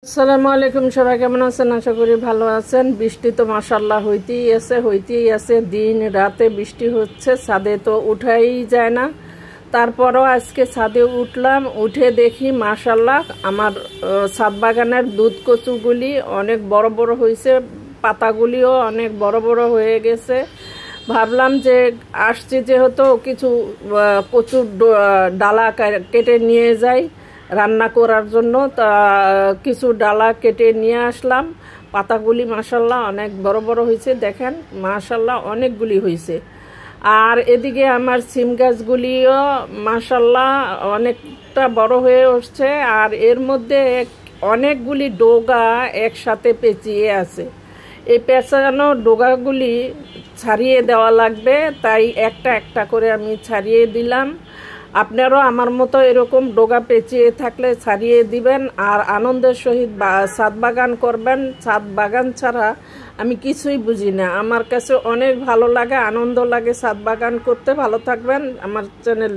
আসসালামু আলাইকুম, সবাই কেমন আছেন? আশা করি ভালো আছেন। বৃষ্টি তো মাশাআল্লাহ হইতেই আছে, দিন রাতে বৃষ্টি হচ্ছে। ছাদে তো উঠাই যায় না, তারপরও আজকে ছাদে উঠলাম। উঠে দেখি মাশাআল্লাহ আমার ছাদ বাগানের দুধ কচুগুলি অনেক বড় বড় হয়েছে, পাতাগুলিও অনেক বড় বড় হয়ে গেছে। ভাবলাম যে আসছি যেহেতু কিছু কচুর ডালা কেটে নিয়ে যাই রান্না করার জন্য। তা কিছু ডালা কেটে নিয়ে আসলাম। পাতাগুলি মাশাআল্লাহ অনেক বড় বড় হয়েছে, দেখেন মাশাআল্লাহ অনেকগুলি হয়েছে। আর এদিকে আমার সিম গাছগুলিও মাশাআল্লাহ অনেকটা বড় হয়ে উঠছে, আর এর মধ্যে অনেকগুলি ডগা একসাথে পেঁচিয়ে আছে। এই পেঁচানো ডগাগুলি ছাড়িয়ে দেওয়া লাগবে, তাই একটা একটা করে আমি ছাড়িয়ে দিলাম। আপনারাও আমার মতো এরকম ডগা পেঁচিয়ে থাকলে ছাড়িয়ে দিবেন, আর আনন্দের সহিত ছাদ বাগান করবেন। ছাদ বাগান ছাড়া আমি কিছুই বুঝি না, আমার কাছে অনেক ভালো লাগে, আনন্দ লাগে ছাদ বাগান করতে। ভালো থাকবেন, আমার চ্যানেল